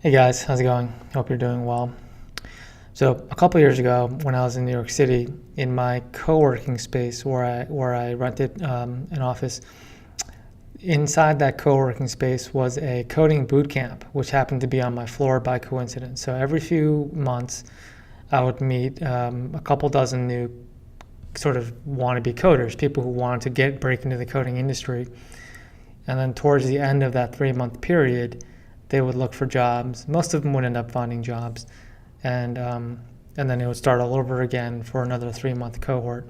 Hey guys, how's it going? Hope you're doing well. So a couple years ago, when I was in New York City, in my co-working space where I rented an office, inside that co-working space was a coding boot camp, which happened to be on my floor by coincidence. So every few months, I would meet a couple dozen new sort of wannabe coders, people who wanted to break into the coding industry. And then towards the end of that 3-month period, they would look for jobs. Most of them would end up finding jobs, and then it would start all over again for another 3-month cohort.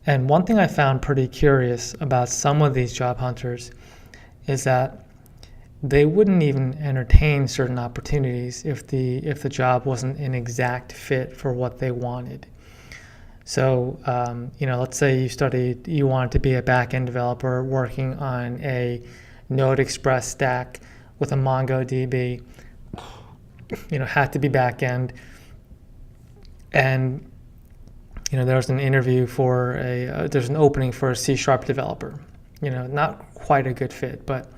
And one thing I found pretty curious about some of these job hunters is that they wouldn't even entertain certain opportunities if the job wasn't an exact fit for what they wanted. So, let's say you wanted to be a back-end developer working on a Node Express stack with a MongoDB, had to be back-end. And, there's an interview there's an opening for a C# developer, not quite a good fit, but,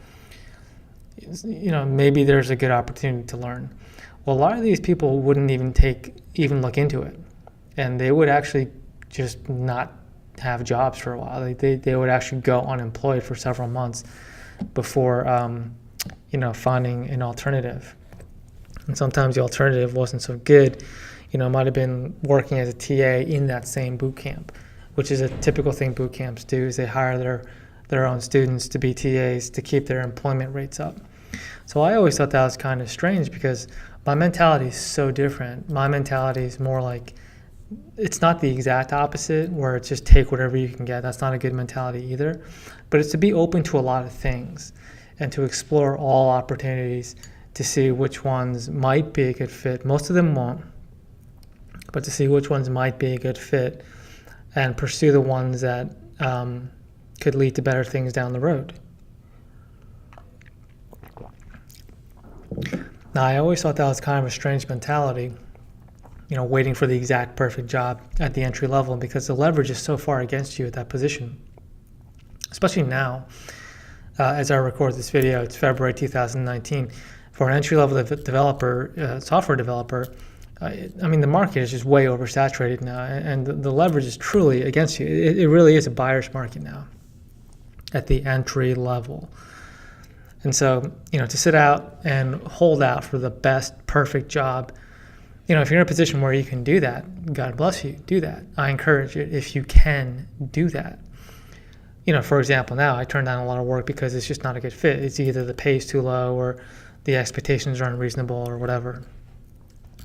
maybe there's a good opportunity to learn. Well, a lot of these people wouldn't even look into it. And they would actually just not have jobs for a while. They would actually go unemployed for several months before finding an alternative. And sometimes the alternative wasn't so good. It might have been working as a TA in that same boot camp, which is a typical thing boot camps do, is they hire their own students to be TAs to keep their employment rates up. So I always thought that was kind of strange because my mentality is so different. My mentality is more like, it's not the exact opposite where it's just take whatever you can get. That's not a good mentality either. But it's to be open to a lot of things and to explore all opportunities to see which ones might be a good fit. Most of them won't, but to see which ones might be a good fit and pursue the ones that could lead to better things down the road. Now, I always thought that was kind of a strange mentality, waiting for the exact perfect job at the entry level, because the leverage is so far against you at that position. Especially now, as I record this video, it's February 2019. For an entry-level developer, software developer, the market is just way oversaturated now, and the leverage is truly against you. It really is a buyer's market now at the entry level. And so, to sit out and hold out for the best, perfect job, if you're in a position where you can do that, God bless you, do that. I encourage it if you can do that. For example, now I turn down a lot of work because it's just not a good fit. It's either the pay is too low or the expectations are unreasonable or whatever.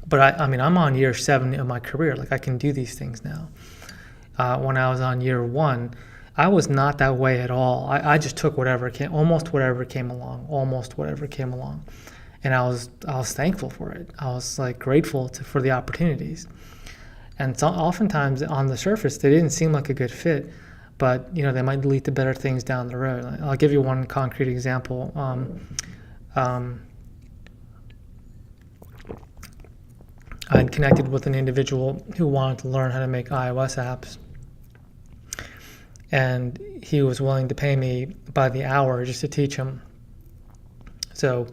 But I'm on year 7 of my career. Like, I can do these things now. When I was on year 1, I was not that way at all. I just took almost whatever came along. And I was thankful for it. I was grateful for the opportunities. And so oftentimes on the surface, they didn't seem like a good fit, but they might lead to better things down the road. I'll give you one concrete example. I'd connected with an individual who wanted to learn how to make iOS apps, and he was willing to pay me by the hour just to teach him. So,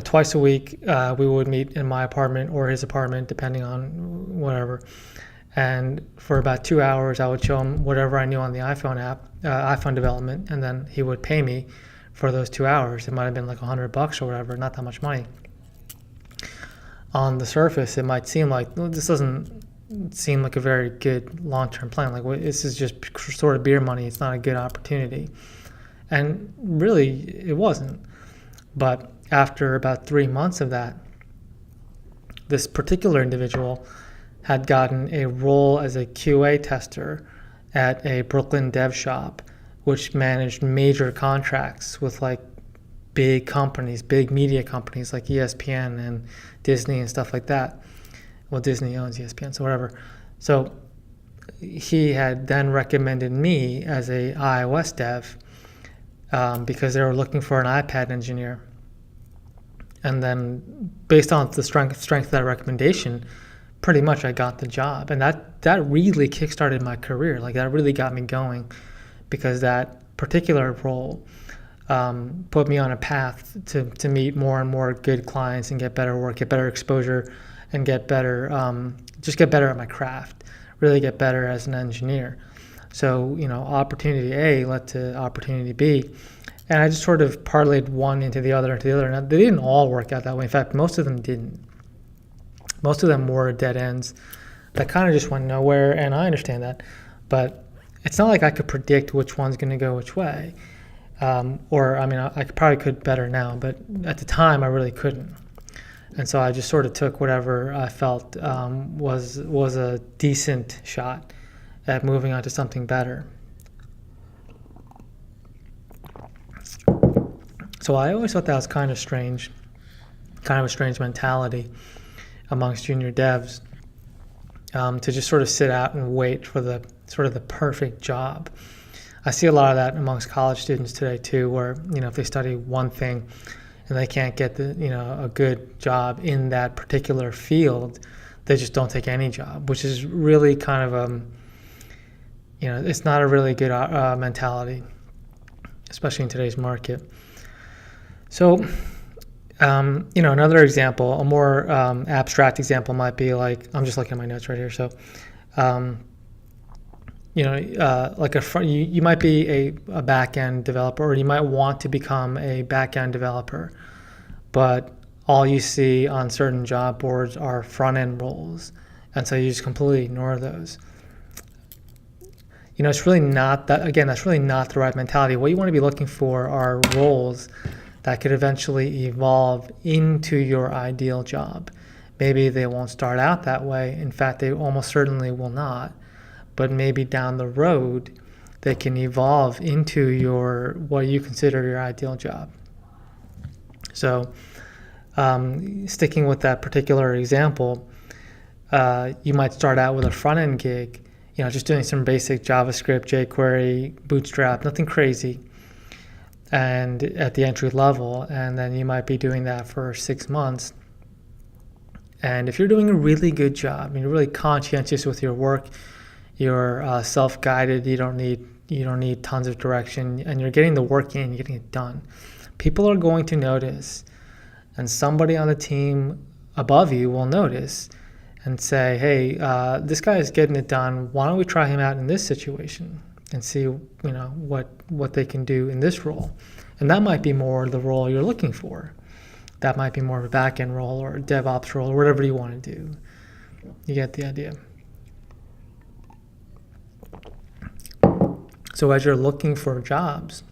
twice a week, we would meet in my apartment or his apartment, depending on whatever. And for about 2 hours, I would show him whatever I knew on the iPhone development, and then he would pay me for those 2 hours. It might have been like $100 or whatever, not that much money. On the surface, it might seem like, well, this doesn't seem like a very good long-term plan. Like, this is just sort of beer money. It's not a good opportunity. And really, it wasn't. But after about 3 months of that, this particular individual had gotten a role as a QA tester at a Brooklyn dev shop, which managed major contracts with big companies, big media companies like ESPN and Disney and stuff like that. Well, Disney owns ESPN, so whatever. So he had then recommended me as a iOS dev because they were looking for an iPad engineer. And then based on the strength of that recommendation, pretty much I got the job. And that really kickstarted my career. That really got me going, because that particular role put me on a path to meet more and more good clients and get better work, get better exposure, and get better, just get better at my craft, really get better as an engineer. So, opportunity A led to opportunity B. And I just sort of parlayed one into the other. Now, they didn't all work out that way. In fact, most of them didn't. Most of them were dead ends that kind of just went nowhere, and I understand that. But it's not like I could predict which one's going to go which way. I probably could better now, but at the time I really couldn't. And so I just sort of took whatever I felt was a decent shot at moving on to something better. So I always thought that was kind of a strange mentality amongst junior devs, to just sort of sit out and wait for the perfect job. I see a lot of that amongst college students today too, where if they study one thing and they can't get a good job in that particular field, they just don't take any job, which is really kind of it's not a really good mentality, especially in today's market. So, another example, a more abstract example might be like, I'm just looking at my notes right here. So, you might be a back-end developer, or you might want to become a back-end developer, but all you see on certain job boards are front-end roles, and so you just completely ignore those. It's really not that. Again, that's really not the right mentality. What you want to be looking for are roles that could eventually evolve into your ideal job. Maybe they won't start out that way. In fact, they almost certainly will not. But maybe down the road, they can evolve into what you consider your ideal job. So, sticking with that particular example, you might start out with a front-end gig, just doing some basic JavaScript, jQuery, Bootstrap, nothing crazy, and at the entry level, and then you might be doing that for 6 months. And if you're doing a really good job, you're really conscientious with your work, you're self-guided, you don't need tons of direction, and you're getting the work in, you're getting it done, people are going to notice, and somebody on the team above you will notice and say, hey, this guy is getting it done, why don't we try him out in this situation and see what they can do in this role. And that might be more the role you're looking for. That might be more of a back-end role or a DevOps role or whatever you want to do. You get the idea. So as you're looking for jobs,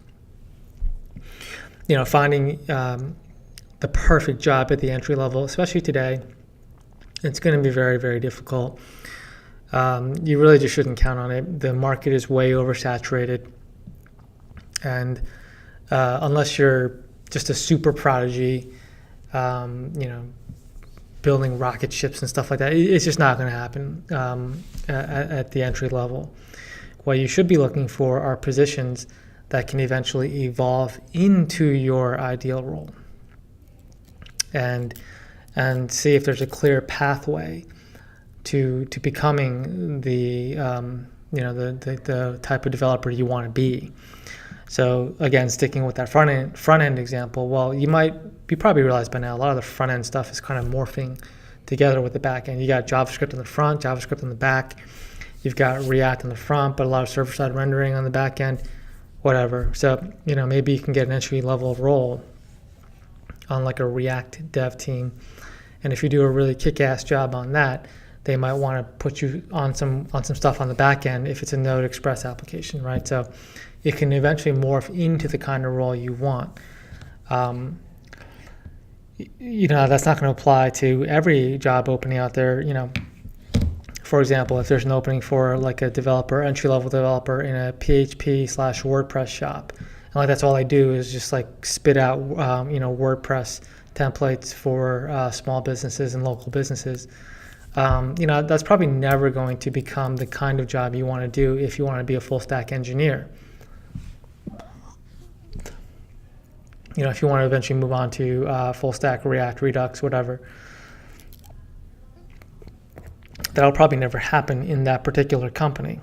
finding the perfect job at the entry level, especially today, it's going to be very, very difficult. You really just shouldn't count on it. The market is way oversaturated. And unless you're just a super prodigy, building rocket ships and stuff like that, it's just not going to happen at the entry level. What you should be looking for are positions that can eventually evolve into your ideal role, and see if there's a clear pathway to becoming the type of developer you want to be. So again, sticking with that front end example, well, you probably realize by now a lot of the front end stuff is kind of morphing together with the back end. You got JavaScript on the front, JavaScript on the back. You've got React on the front, but a lot of server-side rendering on the back end, whatever. So, maybe you can get an entry-level role on like a React dev team. And if you do a really kick-ass job on that, they might want to put you on some stuff on the back end if it's a Node Express application, right? So it can eventually morph into the kind of role you want. That's not going to apply to every job opening out there. For example, if there's an opening for like a developer, entry-level developer in a PHP/WordPress shop, and like that's all I do is just like spit out, WordPress templates for small businesses and local businesses. That's probably never going to become the kind of job you want to do if you want to be a full-stack engineer. If you want to eventually move on to full-stack React, Redux, whatever, that'll probably never happen in that particular company.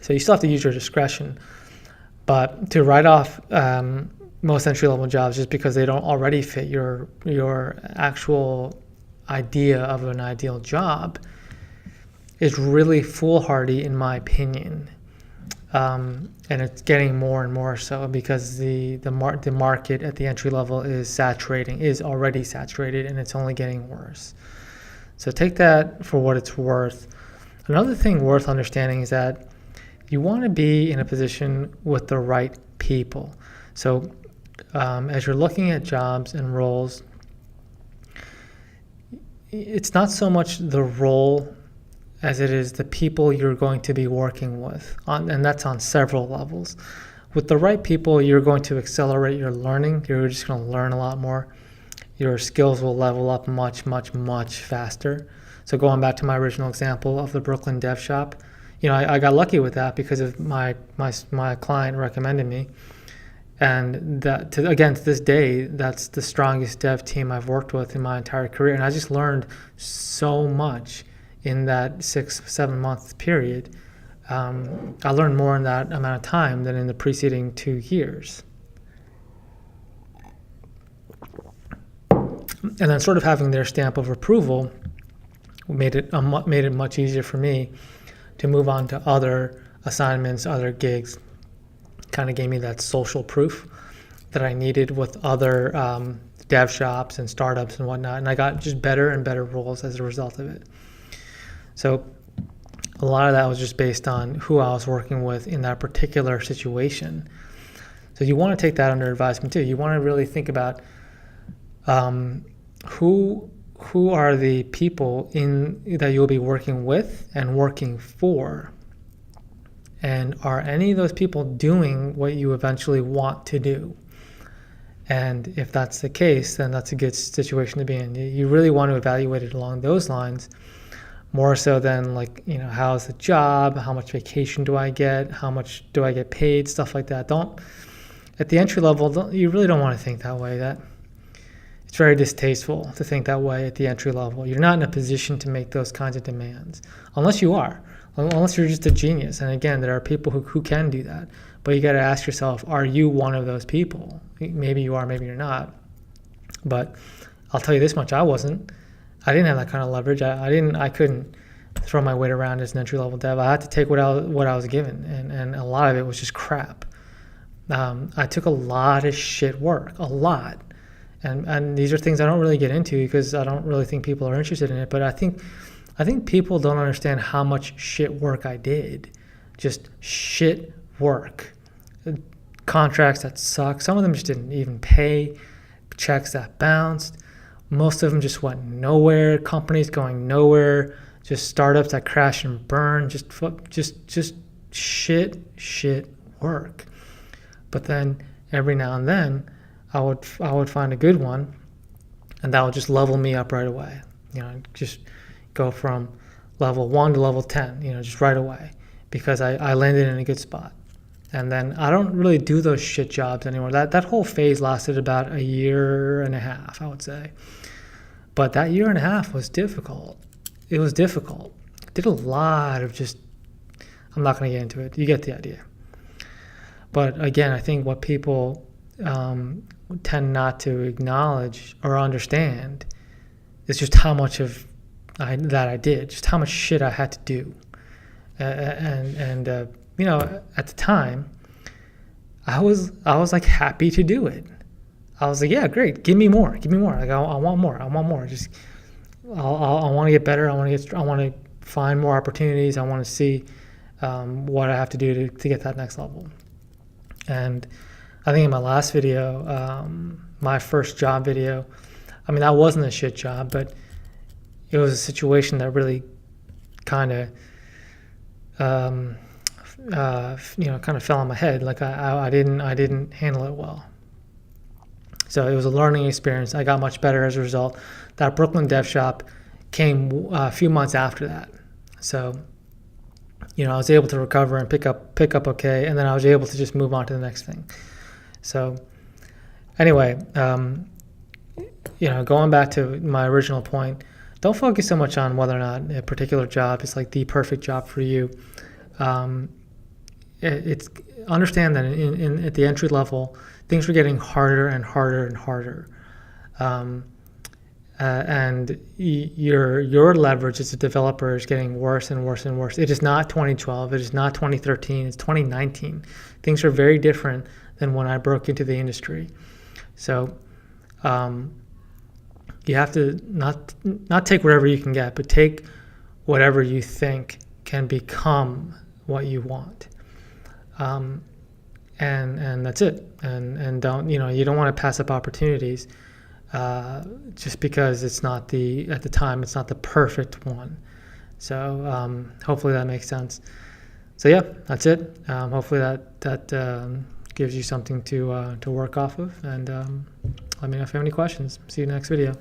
So you still have to use your discretion. But to write off most entry-level jobs just because they don't already fit your actual idea of an ideal job is really foolhardy, in my opinion. And it's getting more and more so because the market at the entry level is already saturated, and it's only getting worse. So take that for what it's worth. Another thing worth understanding is that you want to be in a position with the right people. So as you're looking at jobs and roles, it's not so much the role as it is the people you're going to be working with, and that's on several levels. With the right people, you're going to accelerate your learning. You're just going to learn a lot more. Your skills will level up much, much, much faster. So going back to my original example of the Brooklyn dev shop, I got lucky with that because of my client recommended me. And to this day, that's the strongest dev team I've worked with in my entire career. And I just learned so much in that 6-7 month period. I learned more in that amount of time than in the preceding 2 years. And then sort of having their stamp of approval made it much easier for me to move on to other assignments, other gigs. Kind of gave me that social proof that I needed with other dev shops and startups and whatnot. And I got just better and better roles as a result of it. So a lot of that was just based on who I was working with in that particular situation. So you want to take that under advisement too. You want to really think about who are the people that you'll be working with and working for. And are any of those people doing what you eventually want to do? And if that's the case, then that's a good situation to be in. You really want to evaluate it along those lines, more so than how's the job, how much vacation do I get, how much do I get paid, stuff like that. At the entry level, you really don't want to think that way. It's very distasteful to think that way at the entry level. You're not in a position to make those kinds of demands, unless you are. Unless you're just a genius. And again, there are people who can do that. But you got to ask yourself, are you one of those people? Maybe you are, maybe you're not. But I'll tell you this much, I wasn't. I didn't have that kind of leverage. I couldn't throw my weight around as an entry-level dev. I had to take what I was given, and a lot of it was just crap. I took a lot of shit work, a lot. And these are things I don't really get into because I don't really think people are interested in it. But I think people don't understand how much shit work I did. Just shit work. Contracts that suck. Some of them just didn't even pay. Checks that bounced. Most of them just went nowhere. Companies going nowhere. Just startups that crash and burn. Just shit work. But then every now and then I would find a good one, and that would just level me up right away. Just go from level 1 to level 10, just right away, because I landed in a good spot. And then I don't really do those shit jobs anymore. That whole phase lasted about 1.5 years, I would say. But that 1.5 years was difficult. It was difficult. I did a lot of I'm not going to get into it. You get the idea. But again, I think what people tend not to acknowledge or understand is just how much of that I did, just how much shit I had to do. And at the time, I was like happy to do it. I was like, yeah, great, give me more. Like I want more. Just I want to get better. I want to find more opportunities. I want to see what I have to do to get that next level. And I think in my last video, my first job video, that wasn't a shit job, but it was a situation that really kind of, kind of fell on my head. Like I didn't handle it well. So it was a learning experience. I got much better as a result. That Brooklyn dev shop came a few months after that. So, I was able to recover and pick up okay, and then I was able to just move on to the next thing. So anyway, going back to my original point, don't focus so much on whether or not a particular job is like the perfect job for you. it's understand that at the entry level, things are getting harder and harder and harder. And your leverage as a developer is getting worse and worse and worse. It is not 2012. It is not 2013. It's 2019. Things are very different than when I broke into the industry. So you have to not take whatever you can get, but take whatever you think can become what you want. And that's it. And don't, you don't want to pass up opportunities just because it's not at the time, it's not the perfect one. So hopefully that makes sense. So yeah, that's it. Hopefully that gives you something to work off of. And let me know if you have any questions. See you next video.